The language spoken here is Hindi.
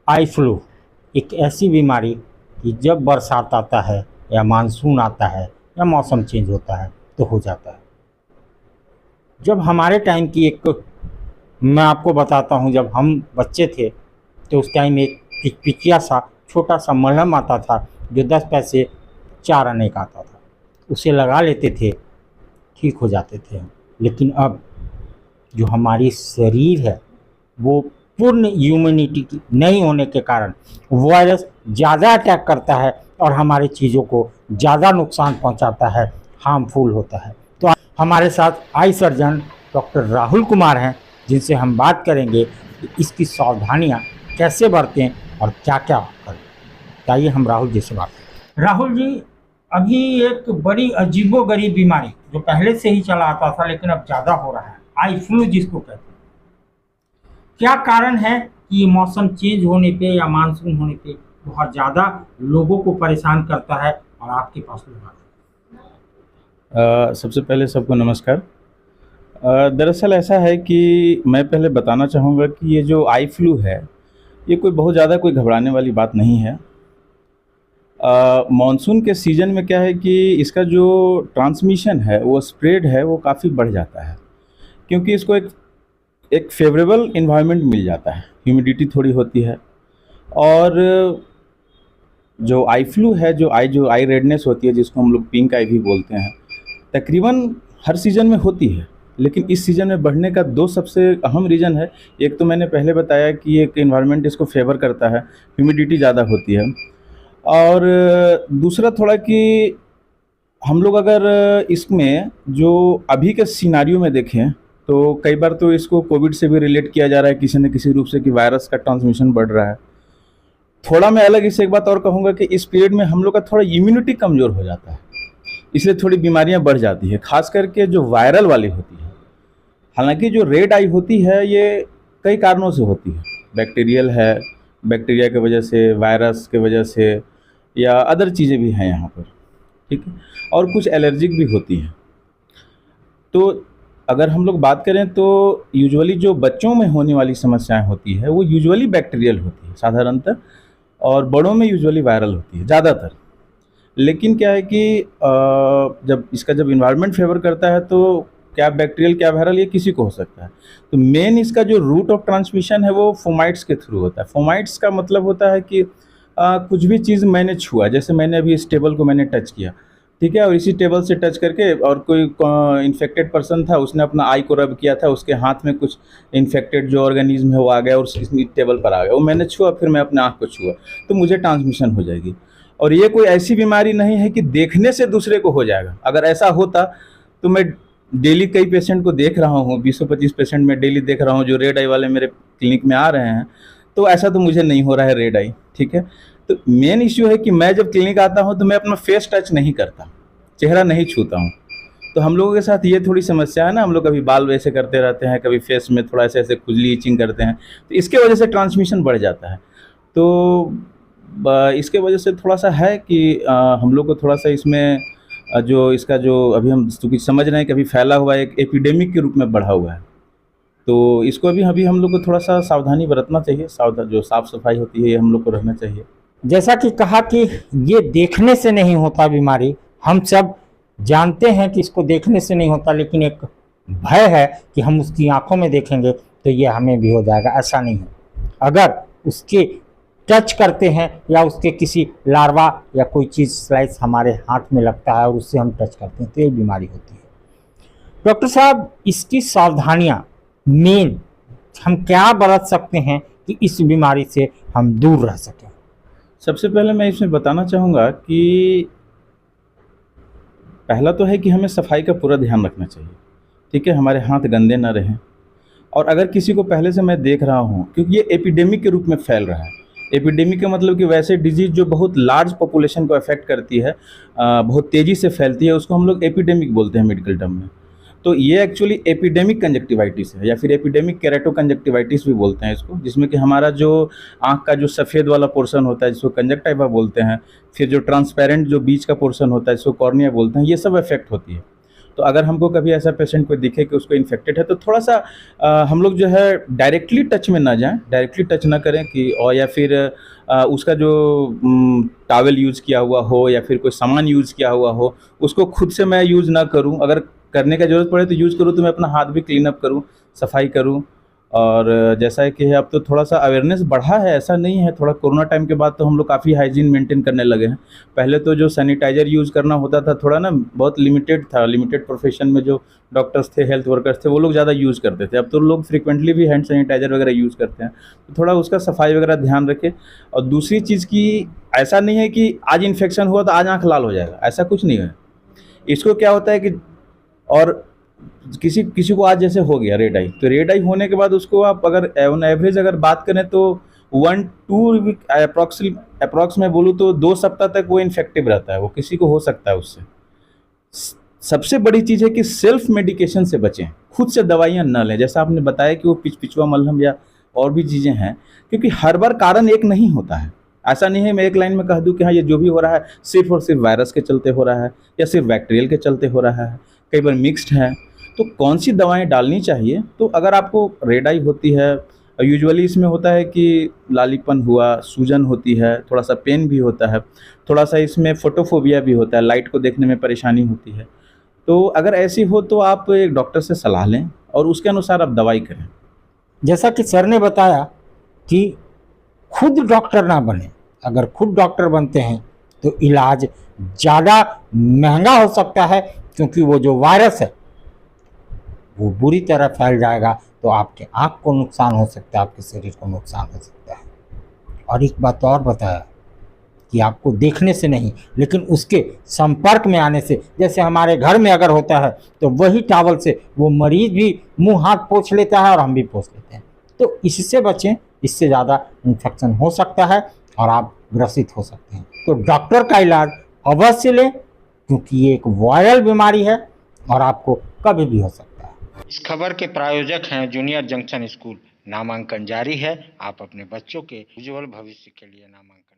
आई फ्लू एक ऐसी बीमारी कि जब बरसात आता है या मानसून आता है या मौसम चेंज होता है तो हो जाता है। जब हमारे टाइम की एक मैं आपको बताता हूँ, जब हम बच्चे थे तो उस टाइम एक पिचिया सा छोटा सा मलहम आता था जो 10 पैसे 4 आने का आता था, उसे लगा लेते थे, ठीक हो जाते थे हम। लेकिन अब जो हमारी शरीर है वो पूर्ण इम्यूनिटी की नहीं होने के कारण वायरस ज़्यादा अटैक करता है और हमारी चीज़ों को ज़्यादा नुकसान पहुंचाता है, हार्मफुल होता है। तो हमारे साथ eye surgeon doctor Rahul Kumar हैं, जिनसे हम बात करेंगे कि इसकी सावधानियां कैसे बरतें और क्या क्या करें। आइए हम राहुल जी से बात करें। राहुल जी, अभी एक बड़ी अजीबोगरीब बीमारी जो पहले से ही चला आता था लेकिन अब ज़्यादा हो रहा है, आई फ्लू जिसको कहते हैं, क्या कारण है कि ये मौसम चेंज होने पे या मानसून होने पे बहुत ज़्यादा लोगों को परेशान करता है और आपके पास लोग आते सबसे पहले सबको नमस्कार। दरअसल ऐसा है कि मैं पहले बताना चाहूँगा कि ये जो आई फ्लू है, ये कोई बहुत ज़्यादा कोई घबराने वाली बात नहीं है। मानसून के सीज़न में क्या है कि इसका जो ट्रांसमिशन है, वो स्प्रेड है, वो काफ़ी बढ़ जाता है, क्योंकि इसको एक एक फेवरेबल एनवायरनमेंट मिल जाता है, ह्यूमिडिटी थोड़ी होती है। और जो आई फ्लू है, जो आई रेडनेस होती है, जिसको हम लोग पिंक आई भी बोलते हैं, तकरीबन हर सीज़न में होती है। लेकिन इस सीज़न में बढ़ने का 2 सबसे अहम रीज़न है। एक तो मैंने पहले बताया कि एक एनवायरनमेंट इसको फेवर करता है, ह्यूमिडिटी ज़्यादा होती है। और दूसरा थोड़ा कि हम लोग अगर इसमें जो अभी के सिनारियो में देखें तो कई बार तो इसको कोविड से भी रिलेट किया जा रहा है किसी न किसी रूप से, कि वायरस का ट्रांसमिशन बढ़ रहा है। थोड़ा मैं अलग इससे एक बात और कहूँगा कि इस पीरियड में हम लोग का थोड़ा इम्यूनिटी कमज़ोर हो जाता है, इसलिए थोड़ी बीमारियां बढ़ जाती है, खास करके जो वायरल वाली होती है। हालांकि जो रेड आई होती है ये कई कारणों से होती है, बैक्टीरियल है, बैक्टीरिया की वजह से, वायरस की वजह से, या अदर चीज़ें भी हैं यहाँ पर, ठीक है, और कुछ एलर्जिक भी होती हैं। तो अगर हम लोग बात करें तो यूजुअली जो बच्चों में होने वाली समस्याएं होती है वो यूजुअली बैक्टीरियल होती है साधारणतः, और बड़ों में यूजुअली वायरल होती है ज़्यादातर। लेकिन क्या है कि जब इन्वायरमेंट फेवर करता है तो क्या बैक्टीरियल क्या वायरल, ये किसी को हो सकता है। तो मेन इसका जो रूट ऑफ ट्रांसमिशन है वो फोमाइट्स के थ्रू होता है। फोमाइट्स का मतलब होता है कि कुछ भी चीज़ मैंने छुआ, जैसे मैंने अभी इस टेबल को मैंने टच किया, ठीक है, और इसी टेबल से टच करके और कोई इन्फेक्टेड पर्सन था, उसने अपना आई को रब किया था, उसके हाथ में कुछ इन्फेक्टेड जो ऑर्गेनिज्म है वो आ गया और इस टेबल पर आ गया, वो मैंने छुआ, फिर मैं अपने आँख को छुआ, तो मुझे ट्रांसमिशन हो जाएगी। और ये कोई ऐसी बीमारी नहीं है कि देखने से दूसरे को हो जाएगा। अगर ऐसा होता तो मैं डेली कई पेशेंट को देख रहा हूँ, 20-25 पेशेंट मैं डेली देख रहा हूँ जो रेड आई वाले मेरे क्लिनिक में आ रहे हैं, तो ऐसा तो मुझे नहीं हो रहा है रेड आई, ठीक है। तो मेन इश्यू है कि मैं जब क्लिनिक आता हूँ तो मैं अपना फेस टच नहीं करता, चेहरा नहीं छूता हूँ। तो हम लोगों के साथ ये थोड़ी समस्या है ना, हम लोग कभी बाल वैसे करते रहते हैं, कभी फेस में थोड़ा ऐसे ऐसे खुजली इचिंग करते हैं, तो इसके वजह से ट्रांसमिशन बढ़ जाता है। तो इसके वजह से थोड़ा सा है कि हम लोग को थोड़ा सा इसमें जो इसका जो अभी हम चूँकि समझ रहे हैं कि अभी फैला हुआ है, एक एपिडेमिक के रूप में बढ़ा हुआ है, तो इसको अभी अभी हम लोग को थोड़ा सा सावधानी बरतना चाहिए। जो साफ़ सफाई होती है ये हम लोग को रहना चाहिए। जैसा कि कहा कि ये देखने से नहीं होता बीमारी, हम सब जानते हैं कि इसको देखने से नहीं होता, लेकिन एक भय है कि हम उसकी आंखों में देखेंगे तो ये हमें भी हो जाएगा। ऐसा नहीं है, अगर उसके टच करते हैं या उसके किसी लार्वा या कोई चीज़ स्लाइस हमारे हाथ में लगता है और उससे हम टच करते हैं तो ये बीमारी होती है। डॉक्टर साहब, इसकी सावधानियां मेन हम क्या बरत सकते हैं कि इस बीमारी से हम दूर रह सकें? सबसे पहले मैं इसमें बताना चाहूँगा कि पहला तो है कि हमें सफाई का पूरा ध्यान रखना चाहिए, ठीक है, हमारे हाथ गंदे ना रहें। और अगर किसी को पहले से मैं देख रहा हूँ, क्योंकि ये एपिडेमिक के रूप में फैल रहा है। एपिडेमिक का मतलब कि वैसे डिजीज़ जो बहुत लार्ज पॉपुलेशन को अफेक्ट करती है, बहुत तेज़ी से फैलती है, उसको हम लोग एपिडेमिक बोलते हैं मेडिकल टर्म में। तो ये एक्चुअली एपिडेमिक कंजक्टिवाइटिस है, या फिर एपिडेमिक केराटोकंजक्टिवाइटिस भी बोलते हैं इसको, जिसमें कि हमारा जो आँख का जो सफ़ेद वाला पोर्शन होता है जिसको कंजक्टिवा बोलते हैं, फिर जो ट्रांसपेरेंट जो बीच का पोर्शन होता है जिसको कॉर्निया बोलते हैं, ये सब इफेक्ट होती है। तो अगर हमको कभी ऐसा पेशेंट कोई दिखे कि उसको इन्फेक्टेड है तो थोड़ा सा हम लोग जो है डायरेक्टली टच में ना जाएं, डायरेक्टली टच ना करें कि, और या फिर उसका जो टॉवल यूज़ किया हुआ हो या फिर कोई सामान यूज़ किया हुआ हो उसको खुद से मैं यूज़ ना करूं, अगर करने का ज़रूरत पड़े तो यूज़ करूं तो मैं अपना हाथ भी क्लीन अप करूं, सफाई करूं। और जैसा है कि अब तो थोड़ा सा अवेयरनेस बढ़ा है, ऐसा नहीं है, थोड़ा कोरोना टाइम के बाद तो हम लोग काफ़ी हाइजीन मेंटेन करने लगे हैं। पहले तो जो सैनिटाइज़र यूज़ करना होता था थोड़ा ना बहुत लिमिटेड था, लिमिटेड प्रोफेशन में जो डॉक्टर्स थे, हेल्थ वर्कर्स थे, वो लोग ज़्यादा यूज़ करते थे। अब तो लोग फ्रिक्वेंटली भी हैंड सैनिटाइज़र वगैरह यूज़ करते हैं, तो थोड़ा उसका सफाई वगैरह ध्यान रखें। और दूसरी चीज़ की ऐसा नहीं है कि आज इन्फेक्शन हुआ तो आज आँख लाल हो जाएगा, ऐसा कुछ नहीं है। इसको क्या होता है कि और किसी किसी को आज जैसे हो गया रेड आई, तो रेड आई होने के बाद उसको आप अगर ऑन एवरेज अगर बात करें तो 1-2 वीक अप्रॉक्स में बोलूँ तो 2 सप्ताह तक वो इन्फेक्टिव रहता है, वो किसी को हो सकता है उससे। सबसे बड़ी चीज़ है कि सेल्फ मेडिकेशन से बचें, खुद से दवाइयाँ न लें। जैसा आपने बताया कि वो पिचुआ मलहम या और भी चीज़ें हैं, क्योंकि हर बार कारण एक नहीं होता है। ऐसा नहीं है मैं एक लाइन में कह दूं कि हाँ ये जो भी हो रहा है सिर्फ और सिर्फ वायरस के चलते हो रहा है या सिर्फ बैक्टीरियल के चलते हो रहा है, कई बार मिक्स्ड है। तो कौन सी दवाएं डालनी चाहिए, तो अगर आपको रेड आई होती है, यूजुअली इसमें होता है कि लालीपन हुआ, सूजन होती है, थोड़ा सा पेन भी होता है, थोड़ा सा इसमें फोटोफोबिया भी होता है, लाइट को देखने में परेशानी होती है। तो अगर ऐसी हो तो आप एक डॉक्टर से सलाह लें और उसके अनुसार आप दवाई करें। जैसा कि सर ने बताया कि खुद डॉक्टर ना बने, अगर खुद डॉक्टर बनते हैं तो इलाज ज़्यादा महंगा हो सकता है, क्योंकि वो जो वायरस है वो बुरी तरह फैल जाएगा तो आपके आँख को नुकसान हो सकता है, आपके शरीर को नुकसान हो सकता है। और एक बात और बताया कि आपको देखने से नहीं लेकिन उसके संपर्क में आने से, जैसे हमारे घर में अगर होता है तो वही टॉवल से वो मरीज भी मुंह हाथ पोंछ लेता है और हम भी पोंछ लेते हैं। तो इससे बचें, इससे ज़्यादा इन्फेक्शन हो सकता है और आप ग्रसित हो सकते हैं। तो डॉक्टर का इलाज अवश्य लें, क्योंकि ये एक वायरल बीमारी है और आपको कभी भी हो सकता है। इस खबर के प्रायोजक हैं जूनियर जंक्शन स्कूल। नामांकन जारी है, आप अपने बच्चों के उज्जवल भविष्य के लिए नामांकन